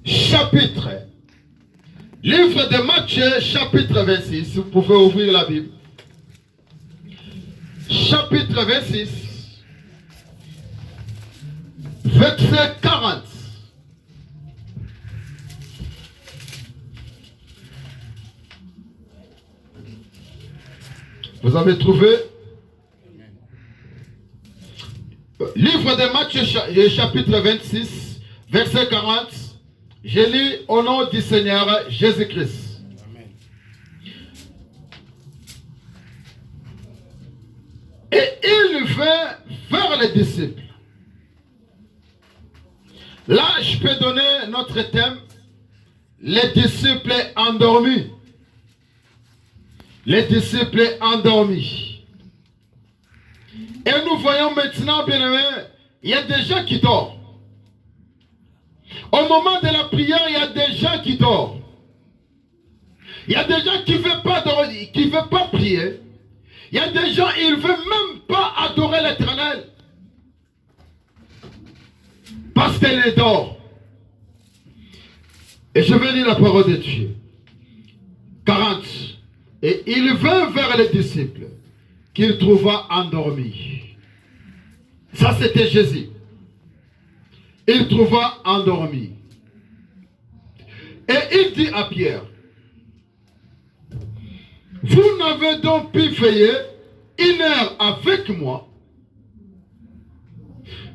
chapitre. Livre de Matthieu, chapitre 26. Vous pouvez ouvrir la Bible. Chapitre 26. Verset 40. Vous avez trouvé? Livre de Matthieu, chapitre 26, verset 40. Je lis au nom du Seigneur Jésus-Christ. Et il vint vers les disciples. Là, je peux donner notre thème. Les disciples endormis. Les disciples endormis. Et nous voyons maintenant, bien aimés, il y a des gens qui dorment. Au moment de la prière, il y a des gens qui dorment. Il y a des gens qui ne veulent pas dormir, qui ne veulent pas prier. Il y a des gens, ils ne veulent même pas adorer l'Éternel. Parce qu'elle est dort. Et je vais lire la parole de Dieu. 40. Et il vint vers les disciples qu'il trouva endormis. Ça, c'était Jésus. Il trouva endormi. Et il dit à Pierre, vous n'avez donc pu veiller 1 heure avec moi.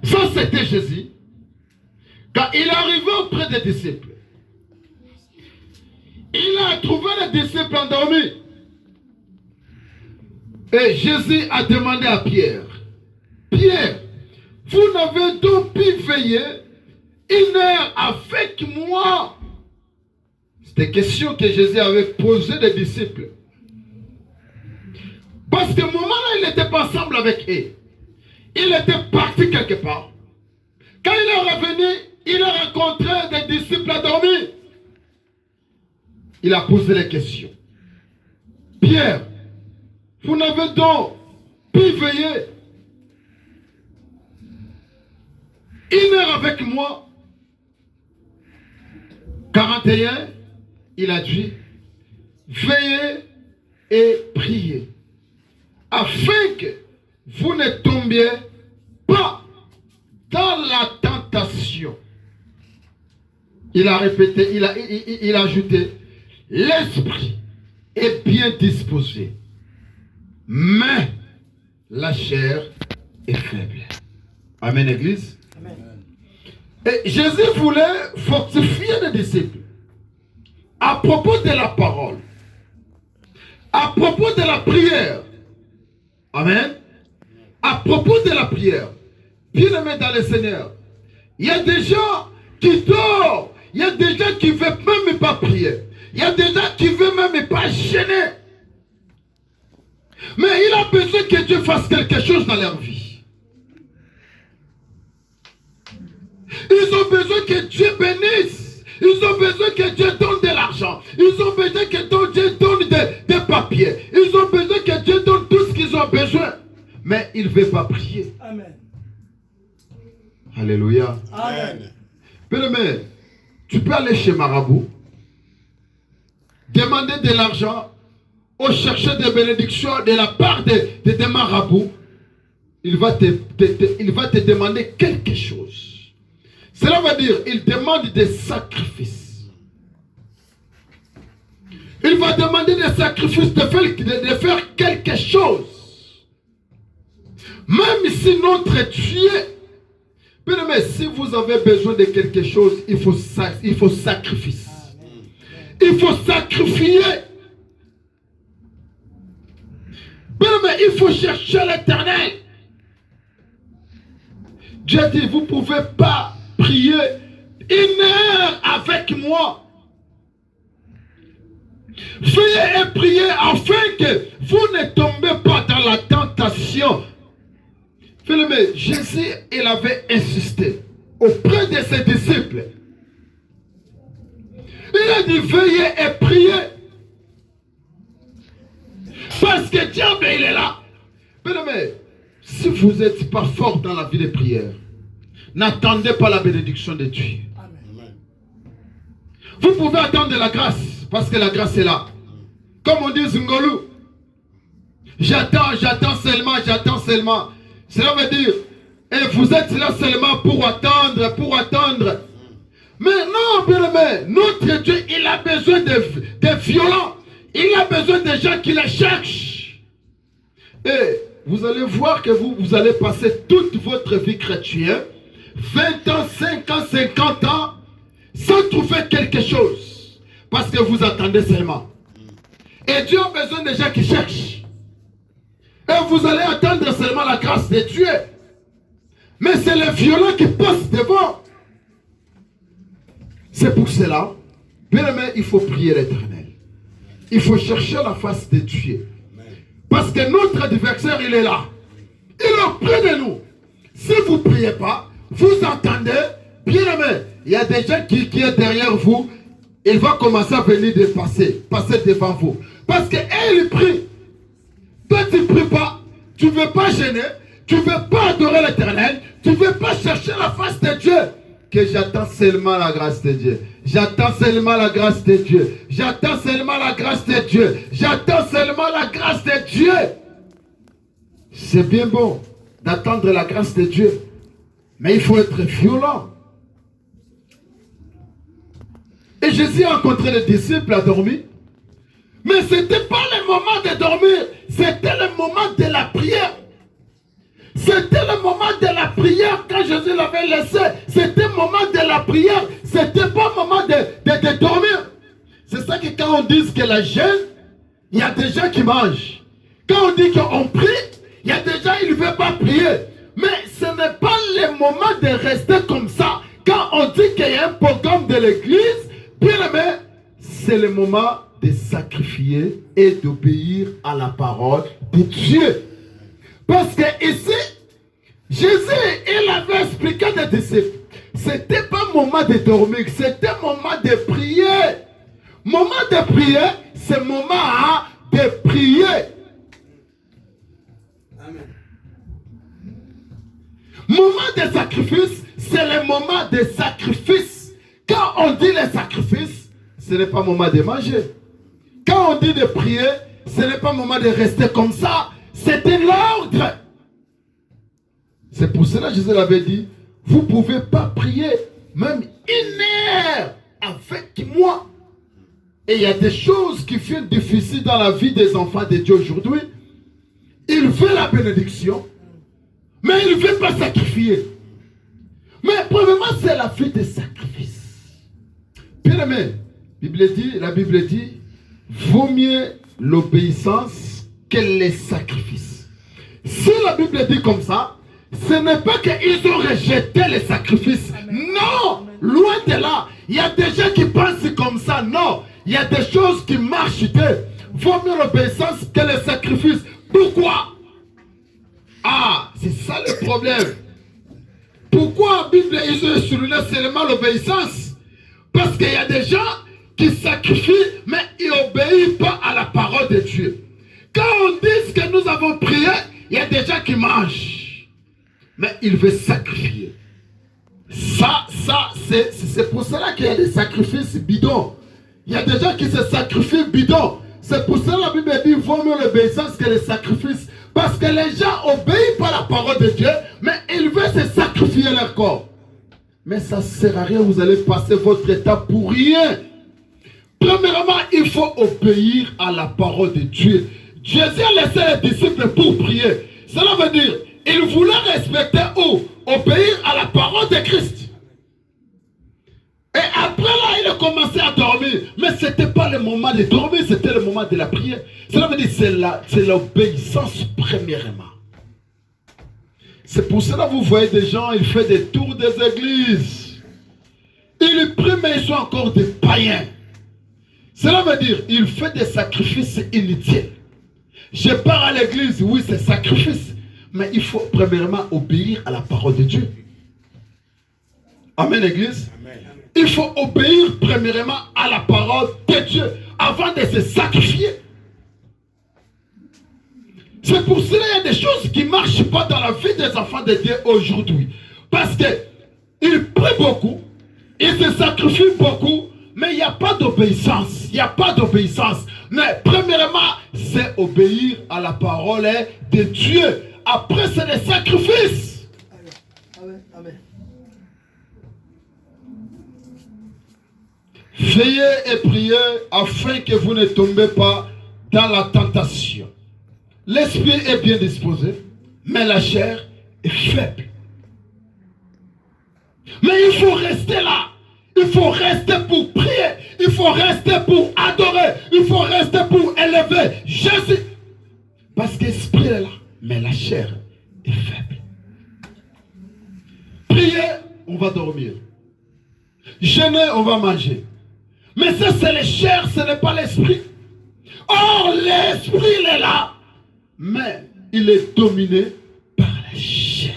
Ça, c'était Jésus. Quand il est arrivé auprès des disciples, il a trouvé les disciples endormis. Et Jésus a demandé à Pierre, Pierre, vous n'avez donc pu veiller 1 heure avec moi? C'était une question que Jésus avait posée des disciples. Parce que moment-là, il n'était pas ensemble avec eux. Il était parti quelque part. Quand il est revenu, il a rencontré des disciples endormis. Il a posé les questions. Pierre, vous n'avez donc pu veiller 1 heure avec moi? 41, il a dit, veillez et priez, afin que vous ne tombiez pas dans la tentation. Il a répété, il a ajouté, l'esprit est bien disposé, mais la chair est faible. Amen, Église. Amen. Et Jésus voulait fortifier les disciples à propos de la parole, à propos de la prière. Amen. À propos de la prière. Bien-aimés dans le Seigneur, il y a des gens qui dorment, il y a des gens qui ne veulent même pas prier, il y a des gens qui ne veulent même pas gêner. Mais il a besoin que Dieu fasse quelque chose dans leur vie. Ils ont besoin que Dieu bénisse. Ils ont besoin que Dieu donne de l'argent. Ils ont besoin que Dieu donne des papiers. Ils ont besoin que Dieu donne tout ce qu'ils ont besoin. Mais ils ne veulent pas prier. Amen. Alléluia. Amen. Bien-aimé, tu peux aller chez Marabout, demander de l'argent, ou chercher des bénédictions de la part de marabouts. Il va te demander quelque chose. Cela veut dire, il demande des sacrifices. Il va demander des sacrifices de faire quelque chose. Même si notre Dieu, mais si vous avez besoin de quelque chose, il faut sacrifice. Il faut sacrifier. Mais il faut chercher l'Éternel. Dieu dit, vous ne pouvez pas prier 1 heure avec moi. Veuillez et priez afin que vous ne tombez pas dans la tentation. Mais Jésus, il avait insisté auprès de ses disciples. Il a dit, veuillez et priez. Parce que diable, il est là. Mais si vous n'êtes pas fort dans la vie de prière, n'attendez pas la bénédiction de Dieu. Amen. Vous pouvez attendre la grâce, parce que la grâce est là. Comme on dit Zungolu, j'attends seulement. Cela veut dire, et vous êtes là seulement pour attendre. Mais non, bien aimé, notre Dieu, il a besoin de violents. Il a besoin de gens qui les cherchent. Et vous allez voir que vous allez passer toute votre vie chrétienne, 20 ans, 5 ans, 50 ans, sans trouver quelque chose. Parce que vous attendez seulement. Et Dieu a besoin de gens qui cherchent. Et vous allez attendre seulement la grâce de Dieu. Mais c'est les violents qui passent devant. C'est pour cela, bien aimé, il faut prier l'Éternel. Il faut chercher la face de Dieu. Parce que notre adversaire, il est là. Il est auprès de nous. Si vous ne priez pas, vous entendez, bien aimé, il y a des gens qui est derrière vous, il va commencer à venir passer devant vous. Parce qu'il prie. Toi, tu ne pries pas, tu ne veux pas gêner, tu ne veux pas adorer l'Éternel, tu ne veux pas chercher la face de Dieu. Que j'attends seulement la grâce de Dieu. J'attends seulement la grâce de Dieu. J'attends seulement la grâce de Dieu. J'attends seulement la grâce de Dieu. C'est bien bon d'attendre la grâce de Dieu. Mais il faut être violent. Et Jésus a rencontré les disciples à dormir. Mais ce n'était pas le moment de dormir. C'était le moment de la prière. C'était le moment de la prière quand Jésus l'avait laissé. C'était le moment de la prière. C'était pas le moment de dormir. C'est ça que quand on dit que la jeûne, il y a des gens qui mangent. Quand on dit qu'on prie, il y a des gens qui ne veulent pas prier. Mais ce n'est pas le moment de rester comme ça. Quand on dit qu'il y a un programme de l'église, bien aimé, c'est le moment de sacrifier et d'obéir à la parole de Dieu. Parce que ici, Jésus, il avait expliqué à des disciples, c'était pas un moment de dormir, c'était un moment de prier. Moment de prier, c'est moment de prier. Amen. Moment de sacrifice, c'est le moment de sacrifice. Quand on dit le sacrifice, ce n'est pas le moment de manger. Quand on dit de prier, ce n'est pas le moment de rester comme ça. C'était l'ordre. C'est pour cela que Jésus l'avait dit, vous ne pouvez pas prier même 1 heure avec moi. Et il y a des choses qui sont difficiles dans la vie des enfants de Dieu aujourd'hui. Il veut la bénédiction, mais il ne veut pas sacrifier. Mais premièrement, c'est la vie des sacrifices. Bien aimé, la Bible dit, vaut mieux l'obéissance que les sacrifices. Si la Bible dit comme ça, ce n'est pas qu'ils ont rejeté les sacrifices. Non, loin de là. Il y a des gens qui pensent comme ça. Non, il y a des choses qui marchent. Vaut mieux l'obéissance que les sacrifices. Pourquoi? Ah, c'est ça le problème. Pourquoi la Bible ils souligne seulement l'obéissance? Parce qu'il y a des gens qui sacrifient, mais ils n'obéissent pas à la parole de Dieu. Quand on dit que nous avons prié, il y a des gens qui mangent, mais ils veulent sacrifier. C'est pour cela qu'il y a des sacrifices bidons. Il y a des gens qui se sacrifient bidons. C'est pour cela que la Bible dit vaut mieux l'obéissance que les sacrifices. Parce que les gens obéissent pas à la parole de Dieu, mais ils veulent se sacrifier leur corps. Mais ça ne sert à rien, vous allez passer votre état pour rien. Premièrement, il faut obéir à la parole de Dieu. Jésus a laissé les disciples pour prier. Cela veut dire, il voulait respecter ou obéir à la parole de Christ. Et après là, il a commencé à dormir. Mais ce n'était pas le moment de dormir, c'était le moment de la prière. Cela veut dire c'est l'obéissance premièrement. C'est pour cela que vous voyez des gens, ils font des tours des églises. Ils prient, mais ils sont encore des païens. Cela veut dire, il fait des sacrifices inutiles. Je pars à l'église, oui, c'est sacrifice. Mais il faut premièrement obéir à la parole de Dieu. Amen, l'église. Il faut obéir premièrement à la parole de Dieu avant de se sacrifier. C'est pour cela qu'il y a des choses qui ne marchent pas dans la vie des enfants de Dieu aujourd'hui. Parce qu'ils prient beaucoup, ils se sacrifient beaucoup, Mais il n'y a pas d'obéissance. Il n'y a pas d'obéissance. Mais premièrement, c'est obéir à la parole de Dieu. Après, c'est des sacrifices. Amen. Amen. Veillez et priez afin que vous ne tombez pas dans la tentation. L'esprit est bien disposé, mais la chair est faible. Mais il faut rester là. Il faut rester pour prier. Il faut rester pour adorer. Il faut rester pour élever Jésus. Parce que l'esprit est là, mais la chair est faible. Prier, on va dormir. Jeûner, on va manger. Mais ça, c'est la chair, ce n'est pas l'esprit. Or, l'esprit, il est là. Mais il est dominé par la chair.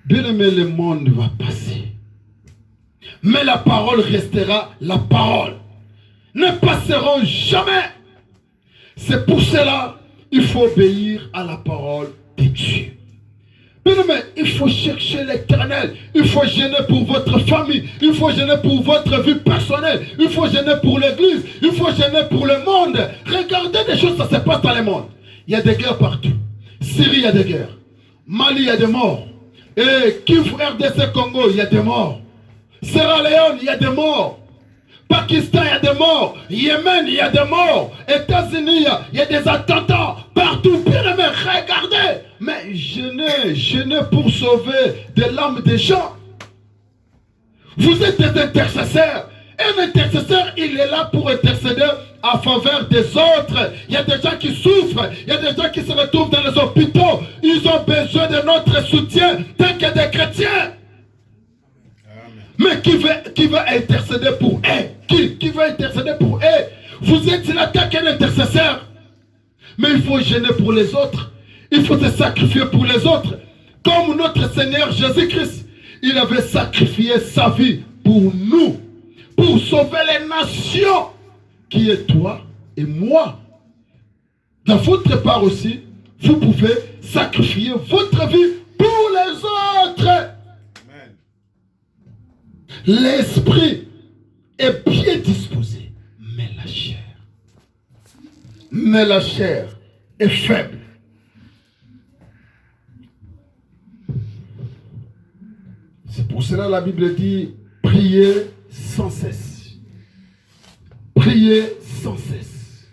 Bien aimé, le monde va passer. Mais la parole restera la parole. Ne passeront jamais. C'est pour cela il faut obéir à la parole de Dieu. Bien aimé, il faut chercher l'Éternel. Il faut gêner pour votre famille. Il faut gêner pour votre vie personnelle. Il faut gêner pour l'église. Il faut gêner pour le monde. Regardez des choses, ça se passe dans le monde. Il y a des guerres partout. Syrie, il y a des guerres. Mali, il y a des morts. Et Kivu, RDC, Congo, il y a des morts. Sierra Leone, il y a des morts. Pakistan, il y a des morts. Yémen, il y a des morts. États-Unis, il y a des attentats. Partout, bien aimé, regardez. Mais jeûnez pour sauver de l'âme des gens. Vous êtes des intercesseurs. Un intercesseur, il est là pour intercéder en faveur des autres. Il y a des gens qui souffrent. Il y a des gens qui se retrouvent dans les hôpitaux. Ils ont besoin de notre soutien tant que des chrétiens. Mais qui veut intercéder pour eux? Qui veut intercéder pour eux? Vous êtes là tant qu'un intercesseur. Mais il faut gêner pour les autres. Il faut se sacrifier pour les autres. Comme notre Seigneur Jésus-Christ. Il avait sacrifié sa vie pour nous. Pour sauver les nations. Qui est toi et moi. Dans votre part aussi, vous pouvez sacrifier votre vie pour les autres. L'esprit est bien disposé, mais la chair est faible. C'est pour cela que la Bible dit priez sans cesse. Priez sans cesse.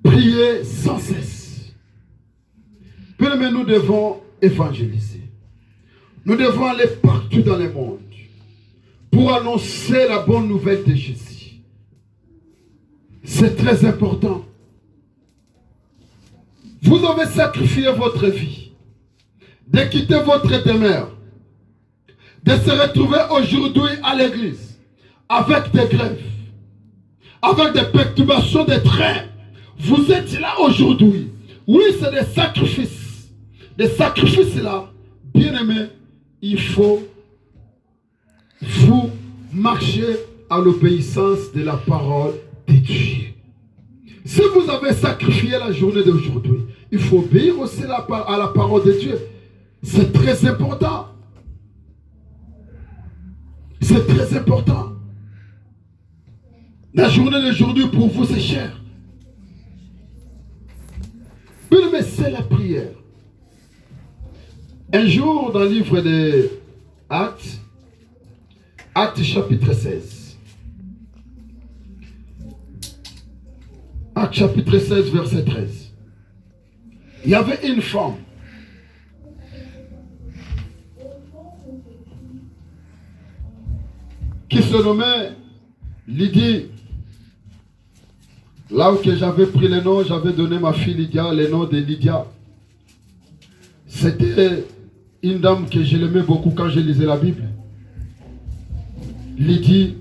Priez sans cesse. Mais nous devons évangéliser. Nous devons aller partout dans le monde pour annoncer la bonne nouvelle de Jésus. C'est très important. Vous avez sacrifié votre vie, de quitter votre demeure, de se retrouver aujourd'hui à l'église, avec des grèves, avec des perturbations de train. Vous êtes là aujourd'hui. Oui, c'est des sacrifices. Des sacrifices là, bien aimés, il faut vous marcher à l'obéissance de la parole de Dieu. Si vous avez sacrifié la journée d'aujourd'hui, il faut obéir aussi à la parole de Dieu. C'est très important. C'est très important. La journée d'aujourd'hui pour vous c'est cher. Mais c'est la prière. Un jour dans le livre des Actes, Actes chapitre 16. Actes chapitre 16 verset 13. Il y avait une femme qui se nommait Lydie. Là où j'avais pris le nom, j'avais donné ma fille Lydia, le nom de Lydia. C'était une dame que je l'aimais beaucoup quand je lisais la Bible. Lydie,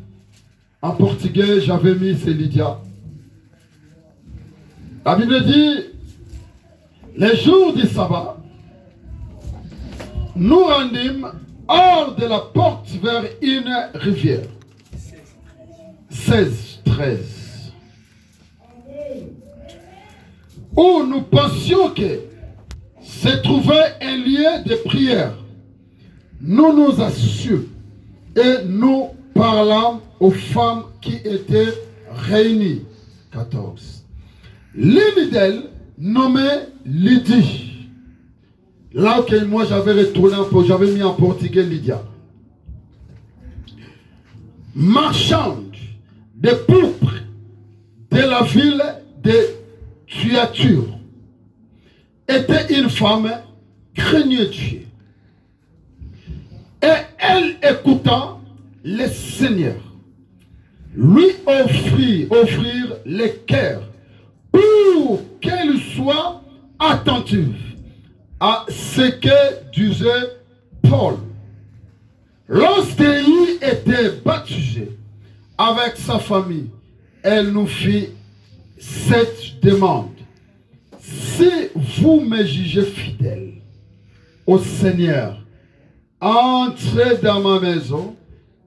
en portugais, j'avais mis c'est Lydia. La Bible dit, les jours du sabbat, nous rendîmes hors de la porte vers une rivière. 16, 13. Où nous pensions que se trouvait un lieu de prière. nous nous assûmes et nous parlâmes aux femmes qui étaient réunies. 14. L'une d'elles, nommée Lydie, là que moi j'avais mis en portugais Lydia, marchande de pourpre de la ville de Thyatire, était une femme craignant Dieu. Et elle, écoutant le Seigneur, lui offrir le cœur pour qu'elle soit attentive à ce que disait Paul. Lorsqu'il était baptisé avec sa famille, elle nous fit cette demande. Si vous me jugez fidèle au Seigneur, entrez dans ma maison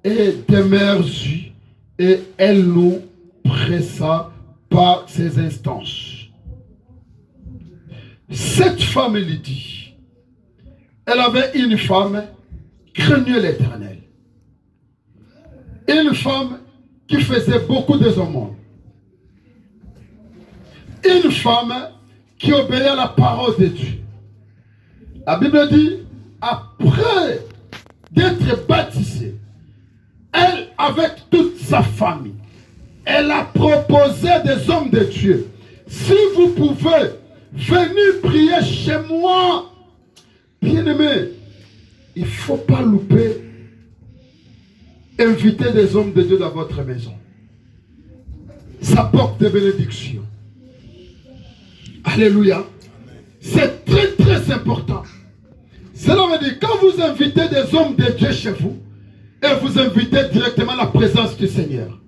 et demeurez, et elle nous pressa par ses instances. Cette femme lui dit, elle avait une femme craignant l'Éternel, une femme qui faisait beaucoup de aumônes, une femme qui obéit à la parole de Dieu. La Bible dit, après d'être baptisée, elle, avec toute sa famille, elle a proposé des hommes de Dieu. Si vous pouvez venir prier chez moi, bien-aimé, il ne faut pas louper, inviter des hommes de Dieu dans votre maison. Ça porte des bénédictions. Alléluia. C'est très très important. Cela veut dire, quand vous invitez des hommes de Dieu chez vous, et vous invitez directement la présence du Seigneur.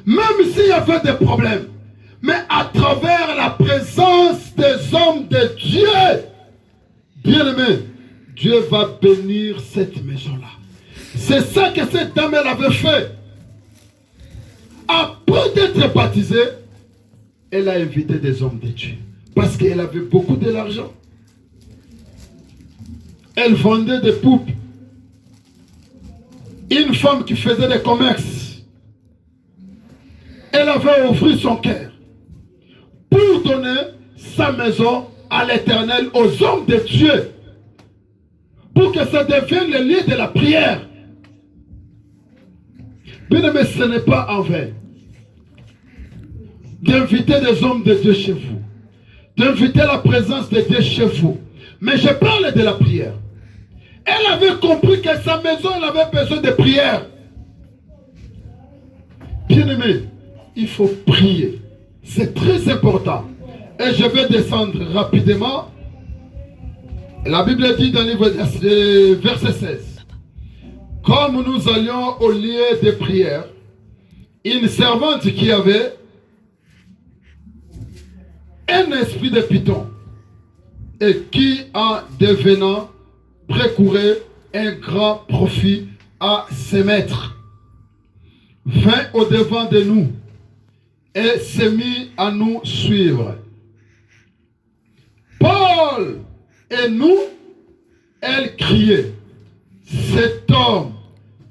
Même s'il y avait des problèmes, mais à travers la présence des hommes de Dieu, bien aimé, Dieu va bénir cette maison-là. C'est ça que cette dame elle avait fait. Après d'être baptisée, elle a invité des hommes de Dieu. Parce qu'elle avait beaucoup de l'argent. Elle vendait des poupes. Une femme qui faisait des commerces. Elle avait offert son cœur pour donner sa maison à l'Éternel, aux hommes de Dieu, pour que ça devienne le lieu de la prière. Bien aimé, ce n'est pas en vain d'inviter des hommes de Dieu chez vous, d'inviter la présence de Dieu chez vous. Mais je parle de la prière. Elle avait compris que sa maison, elle avait besoin de prière. Bien-aimé, il faut prier. C'est très important. Et je vais descendre rapidement. La Bible dit dans le verset 16. Comme nous allions au lieu de prière, une servante qui avait un esprit de python et qui, en devenant, précourait un grand profit à ses maîtres, vint au devant de nous et s'est mis à nous suivre. Paul et nous, elle criait, cet homme,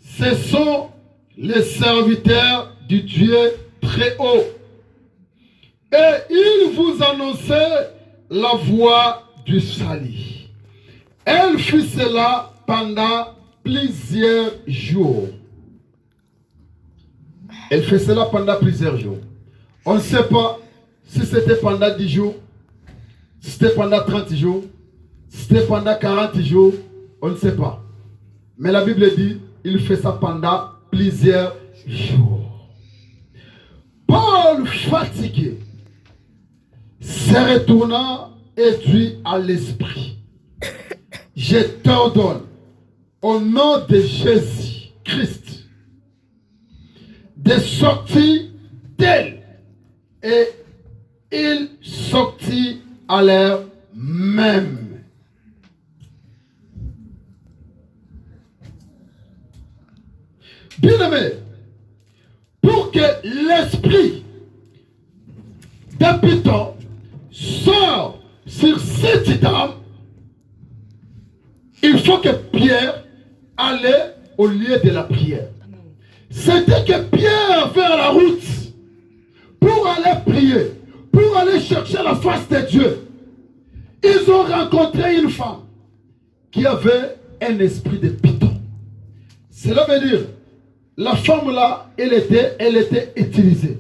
ce sont les serviteurs du Dieu très haut. Et il vous annonçait la voie du salut. Elle fit cela pendant plusieurs jours. Elle fait cela pendant plusieurs jours. On ne sait pas si c'était pendant 10 jours, si c'était pendant 30 jours, si c'était pendant 40 jours, on ne sait pas. Mais la Bible dit, il fait ça pendant plusieurs jours. Paul, fatigué, se retournant et dit à l'esprit, je t'ordonne, au nom de Jésus-Christ, de sortir d'elle. Et il sortit à l'heure même. Bien-aimé, pour que l'esprit d'un python sorte sur cette dame, il faut que Pierre aller au lieu de la prière. C'était que Pierre vers la route pour aller prier, pour aller chercher la face de Dieu. Ils ont rencontré une femme qui avait un esprit de python. Cela veut dire, la femme là, elle était utilisée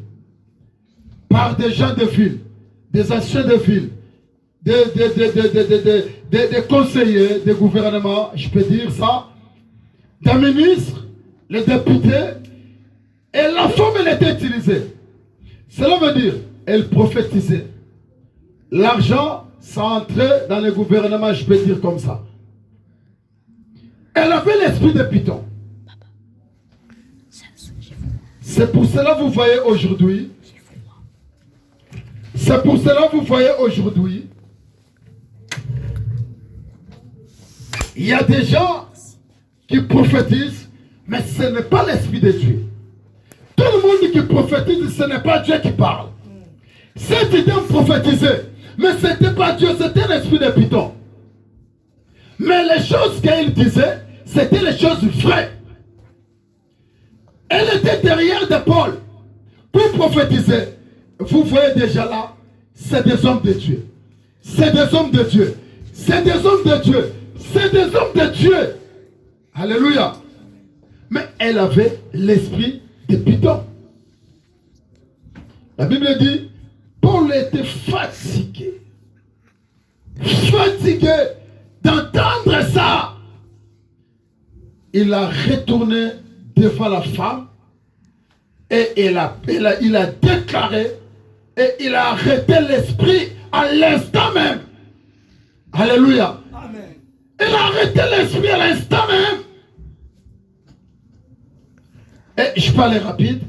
par des gens de ville, des anciens de ville, des conseillers, des gouvernements, je peux dire ça, des ministres, les députés, et la femme elle était utilisée. Cela veut dire, elle prophétisait. L'argent, ça entrait dans le gouvernement, je peux dire comme ça. Elle avait l'esprit de python. C'est pour cela que vous voyez aujourd'hui. C'est pour cela que vous voyez aujourd'hui. Il y a des gens qui prophétisent, mais ce n'est pas l'esprit de Dieu. Tout le monde qui prophétise, ce n'est pas Dieu qui parle. Cet homme prophétisait, mais ce n'était pas Dieu, c'était l'esprit de python. Mais les choses qu'il disait, c'était les choses vraies. Elle était derrière de Paul pour prophétiser. Vous voyez déjà là, c'est des hommes de Dieu. C'est des hommes de Dieu. C'est des hommes de Dieu. C'est des hommes de Dieu. Alléluia. Mais elle avait l'esprit de python. La Bible dit, Paul était fatigué. Fatigué d'entendre ça. Il a retourné devant la femme et il a déclaré et il a arrêté l'esprit à l'instant même. Alléluia. Amen. Il a arrêté l'esprit à l'instant même. Et je parle rapide.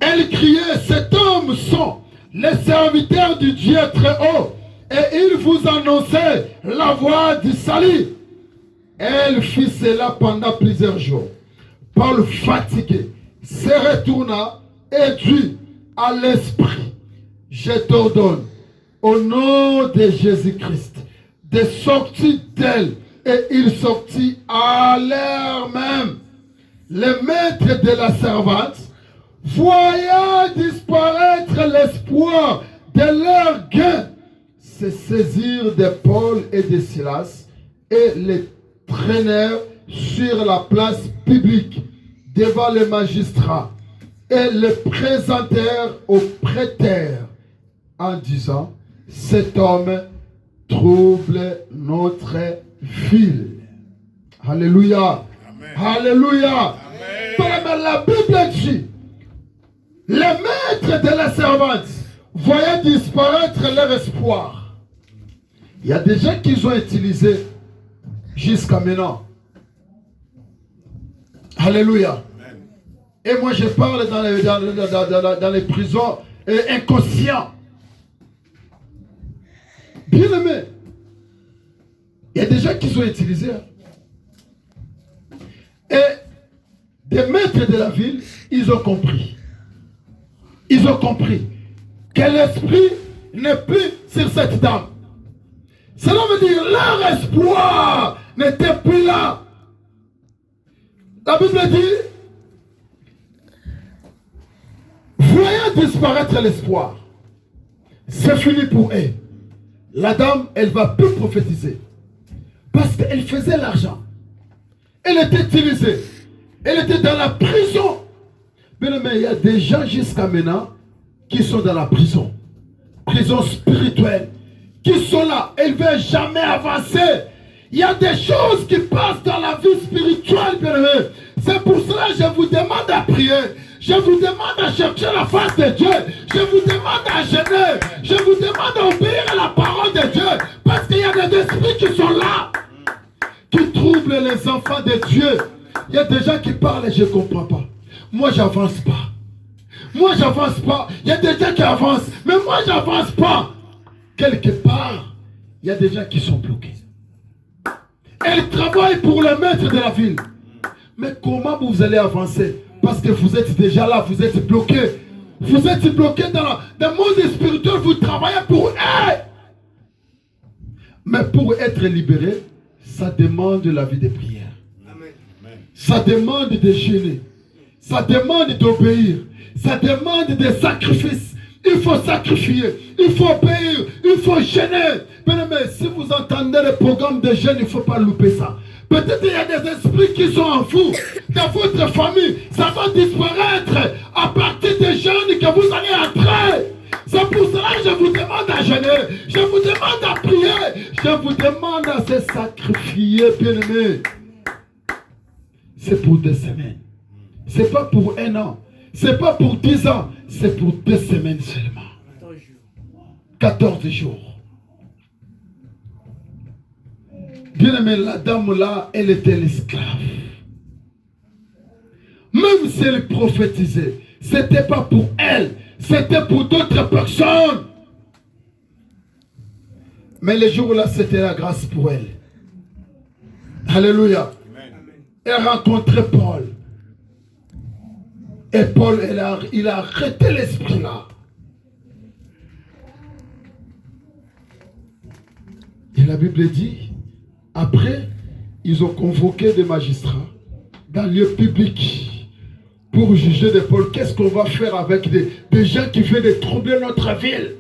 Elle criait, cet homme sont les serviteurs du Dieu très haut, et il vous annonçait la voie du salut. Elle fit cela pendant plusieurs jours. Paul, fatigué, se retourna et dit à l'esprit, je t'ordonne, au nom de Jésus-Christ, de sortir d'elle. Et il sortit à l'heure même. Le maître de la servante, voyant disparaître l'espoir de leur gain, se saisirent de Paul et de Silas et les traînèrent sur la place publique devant les magistrats et les présentèrent au prêteur en disant, cet homme trouble notre ville. Alléluia. Amen. Alléluia. Amen. La Bible dit, les maîtres de la servante voyaient disparaître leur espoir. Il y a des gens qui ont utilisé jusqu'à maintenant. Alléluia. Amen. Et moi je parle dans les prisons inconscients. Bien aimé. Il y a des gens qui ont utilisé. Et des maîtres de la ville, ils ont compris. Ils ont compris que l'esprit n'est plus sur cette dame. Cela veut dire leur espoir n'était plus là. La Bible dit, voyant disparaître l'espoir, c'est fini pour elle. La dame, elle ne va plus prophétiser. Parce qu'elle faisait l'argent. Elle était utilisée. Elle était dans la prison. Mais il y a des gens jusqu'à maintenant qui sont dans la prison. Prison spirituelle. Qui sont là. Elles ne veulent jamais avancer. Il y a des choses qui passent dans la vie spirituelle, bien aimé. C'est pour cela que je vous demande à prier. Je vous demande à chercher la face de Dieu. Je vous demande à jeûner. Je vous demande à obéir à la parole de Dieu. Parce qu'il y a des esprits qui sont là. Qui troublent les enfants de Dieu. Il y a des gens qui parlent et je ne comprends pas. Moi, j'avance pas. Moi, j'avance pas. Il y a des gens qui avancent. Mais moi, j'avance pas. Quelque part, il y a des gens qui sont bloqués. Elle travaille pour le maître de la ville. Mais comment vous allez avancer? Parce que vous êtes déjà là, vous êtes bloqué. Vous êtes bloqué dans le monde spirituel, vous travaillez. travailler pour eux. Mais pour être libéré, ça demande la vie de prière. Amen. Ça demande de jeûner. Ça demande d'obéir. Ça demande des sacrifices. Il faut sacrifier. Il faut obéir. Il faut jeûner. Mais si vous entendez le programme de jeûne, il ne faut pas louper ça. Peut-être qu'il y a des esprits qui sont en vous, dans votre famille. Ça va disparaître à partir des jeûnes que vous allez entrer. C'est pour cela que je vous demande à jeûner. Je vous demande à prier. Je vous demande à se sacrifier, bien-aimés. C'est pour 2 semaines. Ce n'est pas pour 1 an. Ce n'est pas pour 10 ans. C'est pour 2 semaines seulement. 14 jours. Bien-aimé, la dame là, elle était l'esclave. Même si elle prophétisait, ce n'était pas pour elle, c'était pour d'autres personnes. Mais le jour-là, c'était la grâce pour elle. Alléluia. Elle rencontrait Paul. Et Paul, il a arrêté l'esprit là. Et la Bible dit, après, ils ont convoqué des magistrats dans le lieu public pour juger de Paul. Qu'est-ce qu'on va faire avec des gens qui viennent troubler notre ville?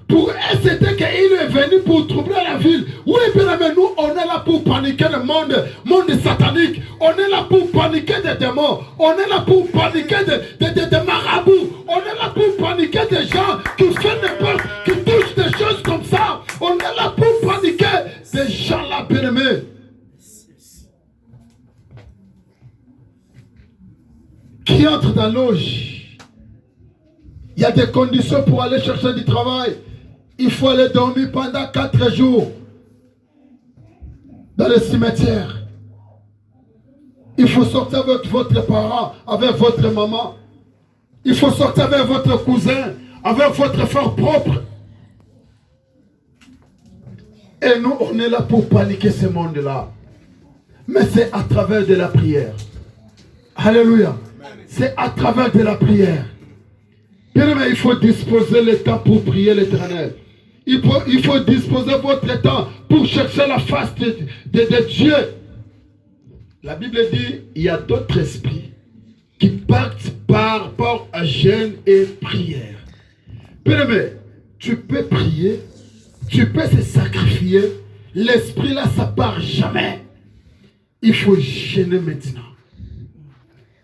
Pour eux, c'était qu'il est venu pour troubler la ville. Oui, bien mais nous, on est là pour paniquer le monde satanique. On est là pour paniquer des démons. On est là pour paniquer des marabouts. On est là pour paniquer des gens qui font n'importe, qui touchent des choses comme ça. On est là pour paniquer ces gens-là, bien-aimés. Qui entrent dans l'auge. Il y a des conditions pour aller chercher du travail. Il faut aller dormir pendant 4 jours dans le cimetière. Il faut sortir avec votre parent, avec votre maman. Il faut sortir avec votre cousin, avec votre frère propre. Et nous, on est là pour paniquer ce monde-là. Mais c'est à travers de la prière. Alléluia. C'est à travers de la prière. Bien aimé, il faut disposer le temps pour prier l'Éternel. Il faut disposer votre temps pour chercher la face de Dieu. La Bible dit, il y a d'autres esprits qui partent par rapport à jeûne et prière. Bien aimé, tu peux prier, tu peux se sacrifier. L'esprit là, ça part jamais. Il faut jeûner maintenant.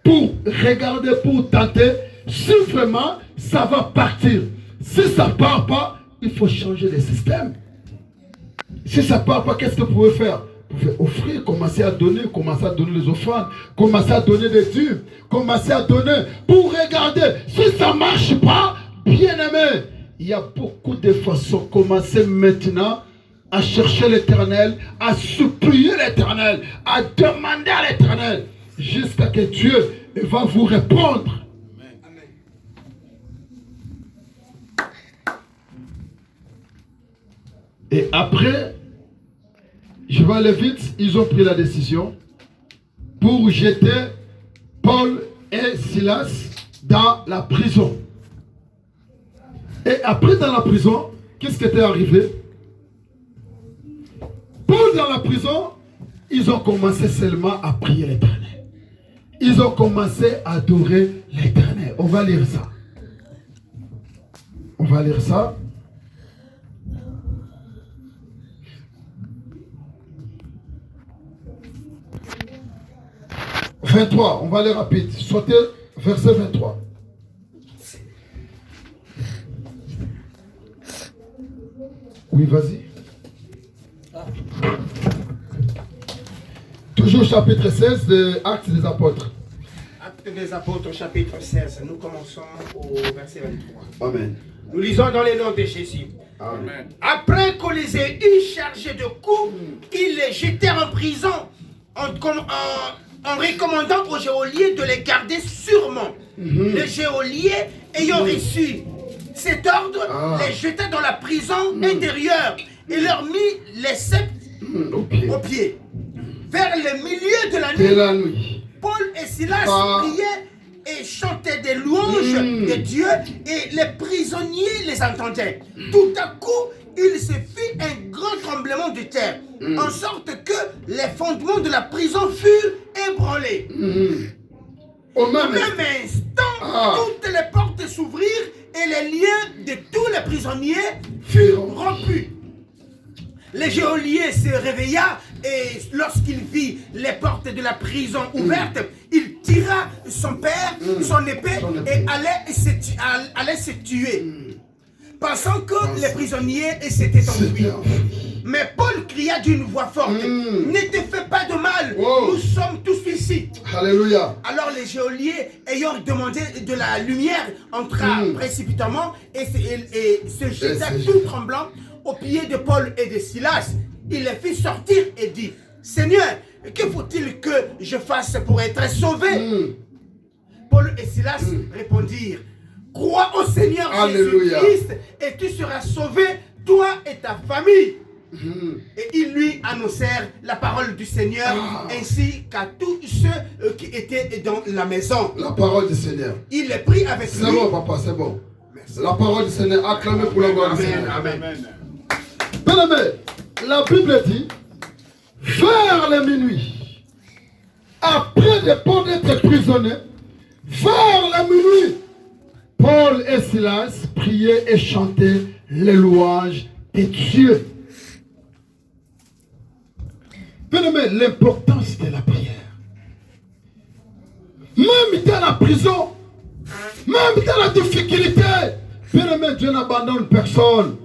Pour regarder, pour tenter, si vraiment ça va partir. Si ça ne part pas, il faut changer le système. Si ça ne part pas, qu'est-ce que vous pouvez faire? Vous pouvez offrir, commencer à donner les offrandes, commencer à donner des dîmes, commencer à donner pour regarder. Si ça ne marche pas, bien aimé, il y a beaucoup de façons. Commencez maintenant à chercher l'Éternel, à supplier l'Éternel, à demander à l'Éternel, jusqu'à que Dieu va vous répondre. Et après, je vais aller vite, ils ont pris la décision pour jeter Paul et Silas dans la prison. Et après dans la prison, qu'est-ce qui était arrivé? Paul dans la prison, ils ont commencé seulement à prier l'Éternel. Ils ont commencé à adorer l'Éternel. On va lire ça. On va lire ça. « 23, on va aller rapide. Sautez verset 23. Oui, vas-y. Toujours chapitre 16 de Actes des Apôtres. Actes des Apôtres, chapitre 16. Nous commençons au verset 23. Amen. Nous lisons dans le nom de Jésus. Amen. Après qu'on les ait eu chargés de coups, ils les jetèrent en prison en recommandant aux geôliers de les garder sûrement. Les geôliers ayant reçu cet ordre, les jeta dans la prison intérieure et leur mit les sceptres aux pieds. Vers le milieu de la nuit, Paul et Silas priaient et chantaient des louanges de Dieu et les prisonniers les entendaient. Tout à coup, il se fit un grand tremblement de terre, en sorte que les fondements de la prison furent ébranlés. Au Au même même instant, toutes les portes s'ouvrirent et les liens de tous les prisonniers furent rompus. Le geôlier se réveilla et lorsqu'il vit les portes de la prison ouvertes, il tira son père, son épée et allait se tuer. Pensant que les prisonniers s'étaient enfuis. Mais Paul cria d'une voix forte, ne te fais pas de mal, nous sommes tous ici. Alléluia. Alors les geôliers, ayant demandé de la lumière, entra précipitamment et se jeta tout tremblant aux pieds de Paul et de Silas. Il les fit sortir et dit, Seigneur, que faut-il que je fasse pour être sauvé? Paul et Silas répondirent, crois au Seigneur Jésus-Christ et tu seras sauvé, toi et ta famille. Et ils lui annoncèrent la parole du Seigneur ainsi qu'à tous ceux qui étaient dans la maison. La parole du Seigneur. Il les prit avec lui. C'est bon, papa, c'est bon. Merci. La parole du Seigneur, acclamez pour la gloire du Seigneur. Amen. Bien-aimé, la Bible dit, vers la minuit, après de Paul d'être prisonnier, vers la minuit, Paul et Silas priaient et chantaient les louanges de Dieu. Bien-aimé, l'importance de la prière. Même dans la prison, même dans la difficulté, bien-aimé, Dieu n'abandonne personne.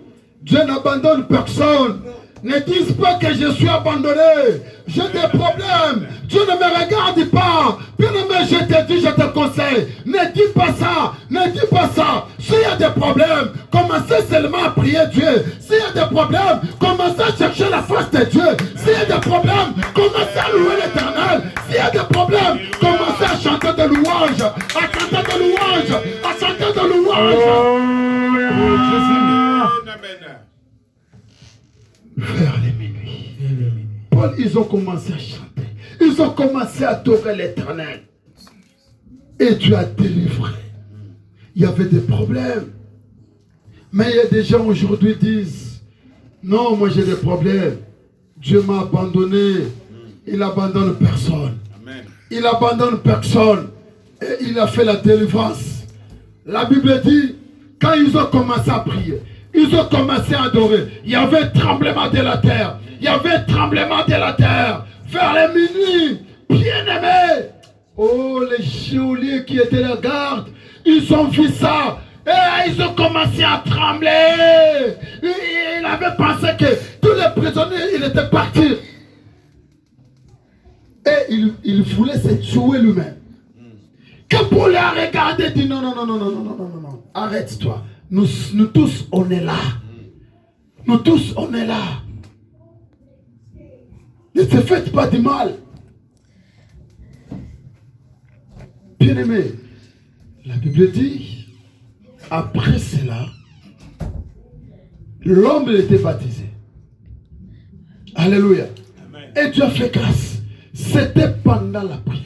Dieu n'abandonne personne. Ne dis pas que je suis abandonné. J'ai des problèmes. Dieu ne me regarde pas. Bien-aimé, je te dis, je te conseille. Ne dis pas ça. Ne dis pas ça. S'il y a des problèmes, commencez seulement à prier Dieu. S'il y a des problèmes, commencez à chercher la face de Dieu. S'il y a des problèmes, commencez à louer l'Éternel. S'il y a des problèmes, commencez à chanter de louanges. À chanter de louanges. À chanter de louanges. Vers les minuit. Paul, ils ont commencé à chanter. Ils ont commencé à adorer l'Éternel. Et Dieu a délivré. Il y avait des problèmes. Mais il y a des gens aujourd'hui qui disent, non, moi j'ai des problèmes. Dieu m'a abandonné. Il abandonne personne. Il abandonne personne. Et il a fait la délivrance. La Bible dit, quand ils ont commencé à prier, ils ont commencé à adorer. Il y avait un tremblement de la terre. Il y avait un tremblement de la terre. Vers les minuit, bien-aimés. Oh, les geôliers qui étaient la garde, ils ont vu ça. Et ils ont commencé à trembler. Il avait pensé que tous les prisonniers, ils étaient partis. Et il voulait se tuer lui-même. Quand Paul a regardé, il dit non, arrête-toi. Nous tous, on est là. Nous tous, on est là. Ne te faites pas du mal. Bien-aimé, la Bible dit, après cela, l'homme était baptisé. Alléluia. Et Dieu a fait grâce. C'était pendant la prière.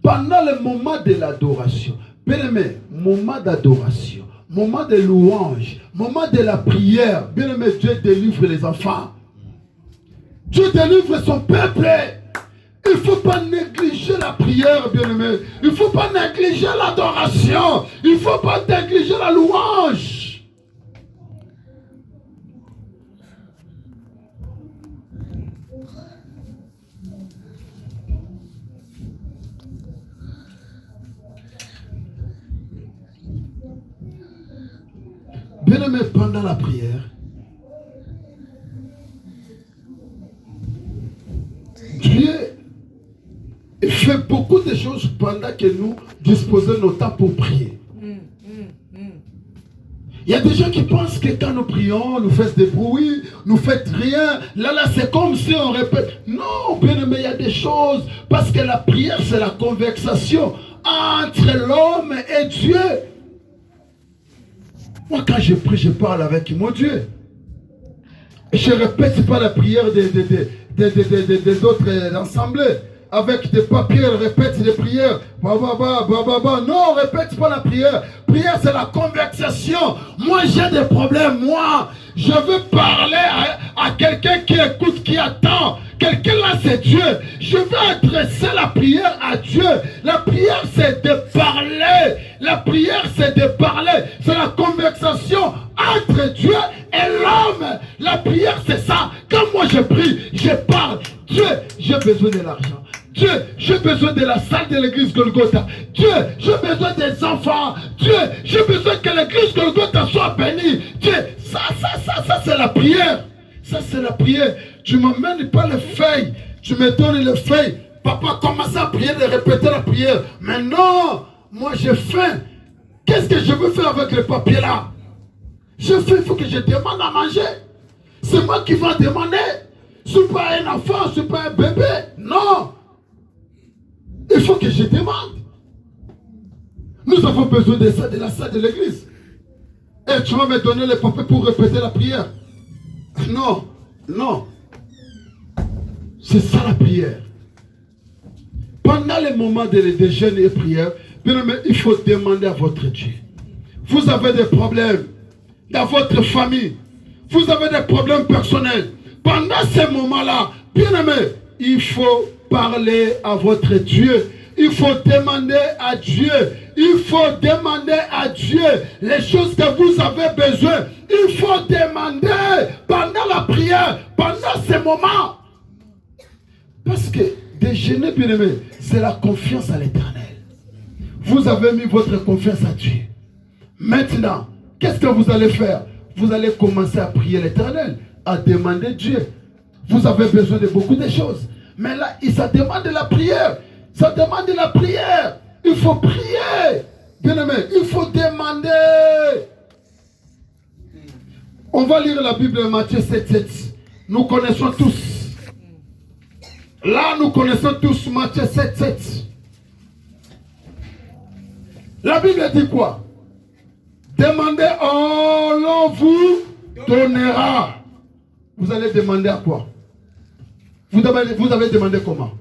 Pendant le moment de l'adoration. Bien-aimé, moment d'adoration. Moment de louange, moment de la prière. Bien-aimé, Dieu délivre les enfants. Dieu délivre son peuple. Il ne faut pas négliger la prière, bien-aimé. Il ne faut pas négliger l'adoration. Il ne faut pas négliger la louange. Bien-aimé, pendant la prière, Dieu fait beaucoup de choses pendant que nous disposons nos temps pour prier. Il y a des gens qui pensent que quand nous prions, nous faisons des bruits, nous faisons rien. Là, c'est comme si on répète. Non, bien-aimé, il y a des choses. Parce que la prière, c'est la conversation entre l'homme et Dieu. Moi, quand je prie, je parle avec mon Dieu. Et je ne répète pas la prière des autres assemblées. avec des papiers, répète des prières. Non, on répète pas la prière. Prière, c'est la conversation. Moi, j'ai des problèmes. Moi, je veux parler à quelqu'un qui écoute, qui attend. Quelqu'un là, c'est Dieu. Je veux adresser la prière à Dieu. La prière, c'est de parler. La prière, c'est de parler. C'est la conversation entre Dieu et l'homme. La prière, c'est ça. Quand moi je prie, je parle. Dieu, j'ai besoin de l'argent. Dieu, j'ai besoin de la salle de l'église Golgotha. Dieu, j'ai besoin des enfants. Dieu, j'ai besoin que l'église Golgotha soit bénie. Dieu, ça c'est la prière. Ça c'est la prière. Tu ne m'emmènes pas les feuilles. Tu me donnes les feuilles. Papa commence à prier, de répéter la prière. Mais non, moi j'ai faim. Qu'est-ce que je veux faire avec le papier là? Je fais, il faut que je demande à manger. C'est moi qui vais demander. Je ne suis pas un enfant, je ne suis pas un bébé. Non. Il faut que je demande. Nous avons besoin de ça, de la salle de l'église. Et tu vas me donner les papiers pour répéter la prière. Non, non. C'est ça la prière. Pendant les moments de jeûne et prière, il faut demander à votre Dieu. Vous avez des problèmes dans votre famille. Vous avez des problèmes personnels. Pendant ces moments-là, bien-aimé, il faut parler à votre Dieu. Il faut demander à Dieu. Il faut demander à Dieu les choses que vous avez besoin. Il faut demander pendant la prière, pendant ces moments. Parce que déjeuner, bien-aimé, c'est la confiance à l'Éternel. Vous avez mis votre confiance à Dieu. Maintenant, qu'est-ce que vous allez faire? Vous allez commencer à prier l'Éternel, à demander Dieu. Vous avez besoin de beaucoup de choses. Mais là, ça demande de la prière. Ça demande de la prière. Il faut prier. Bien-aimé, il faut demander. On va lire la Bible Matthieu 7:7. Nous connaissons tous. Là, nous connaissons tous Matthieu 7:7. La Bible dit quoi? Demandez, l'on vous donnera. Vous allez demander à quoi? Vous avez demandé comment?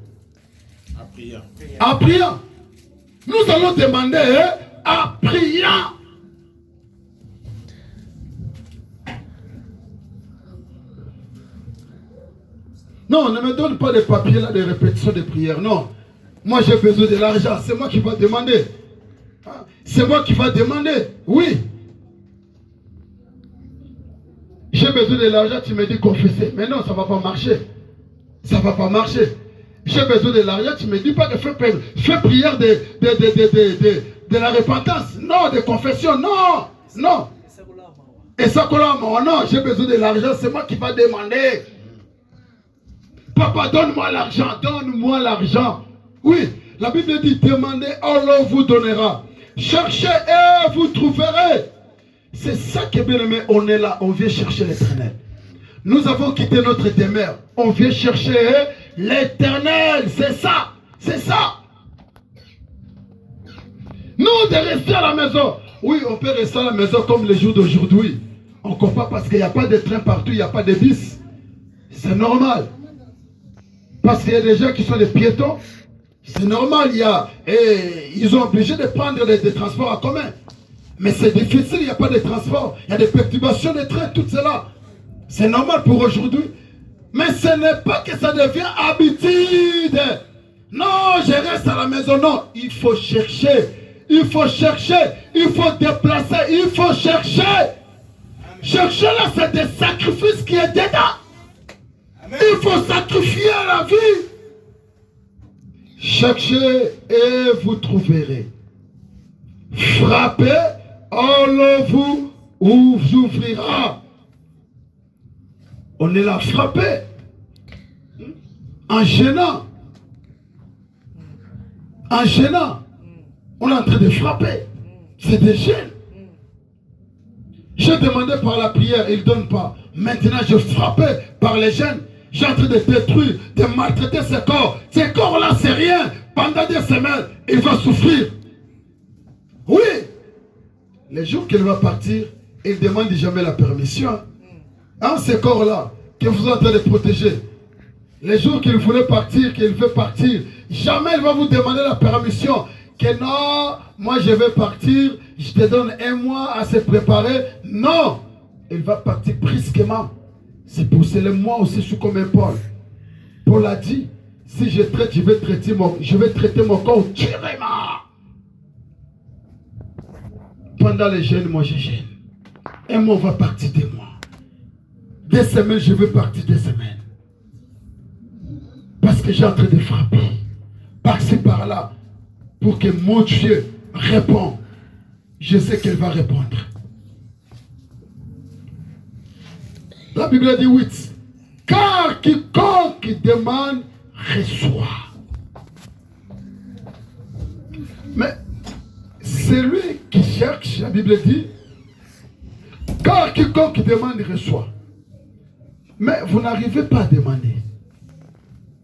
À prier. En priant. Nous allons demander en priant. Non, ne me donne pas des papiers là de répétition de prière. Non. Moi j'ai besoin de l'argent. C'est moi qui vais demander. C'est moi qui vais demander. Oui. J'ai besoin de l'argent, tu me dis confesser. Mais non, ça ne va pas marcher. Ça ne va pas marcher. J'ai besoin de l'argent, tu ne me dis pas de faire prière de la repentance. Non, de confession. Non, non. Et ça, non, j'ai besoin de l'argent, c'est moi qui vais demander. Papa, donne-moi l'argent, donne-moi l'argent. Oui, la Bible dit, demandez, l'on vous donnera. Cherchez et vous trouverez. C'est ça que bien aimé, on est là, on vient chercher l'Éternel. Nous avons quitté notre demeure. On vient chercher l'Éternel. C'est ça. C'est ça. Nous, de rester à la maison. Oui, on peut rester à la maison comme les jours d'aujourd'hui. On ne comprend pas parce qu'il n'y a pas de train partout, il n'y a pas de bus. C'est normal. Parce qu'il y a des gens qui sont des piétons. C'est normal. Ils ont obligé de prendre des transports en commun. Mais c'est difficile, il n'y a pas de transport. Il y a des perturbations de train, tout cela. C'est normal pour aujourd'hui. Mais ce n'est pas que ça devient habitude. Non, je reste à la maison. Non, il faut chercher. Il faut chercher. Il faut déplacer. Il faut chercher. Chercher là, c'est des sacrifices qui est dedans. Il faut sacrifier la vie. Cherchez et vous trouverez. Frappez, l'on vous ouvrira. On est là frappé. En gênant. En gênant. On est en train de frapper. C'est des gênes. J'ai demandé par la prière, il ne donne pas. Maintenant, je frappais par les gênes. J'ai en train de détruire, de maltraiter ce corps. Ce corps-là, c'est rien. Pendant des semaines, il va souffrir. Oui. Les jours qu'il va partir, il ne demande jamais la permission. Hein, ce corps-là, que vous êtes en train de protéger. Les jours qu'il voulait partir, qu'il veut partir, Jamais elle va vous demander la permission. Que non, moi je vais partir, je te donne 1 mois à se préparer. Non, elle va partir brusquement. C'est pour cela, moi aussi je suis comme un Paul. Paul a dit, si je traite, je vais traiter mon corps durement. Pendant les jeûnes, moi je jeûne. 1 mois va partir de moi. 2 semaines, je vais partir 2 semaines. Parce que j'ai en train de frapper. Par-ci, par-là. Pour que mon Dieu réponde. Je sais qu'elle va répondre. La Bible dit 8. Car quiconque demande, reçoit. Mais celui qui cherche, la Bible dit, car quiconque demande, reçoit. Mais vous n'arrivez pas à demander.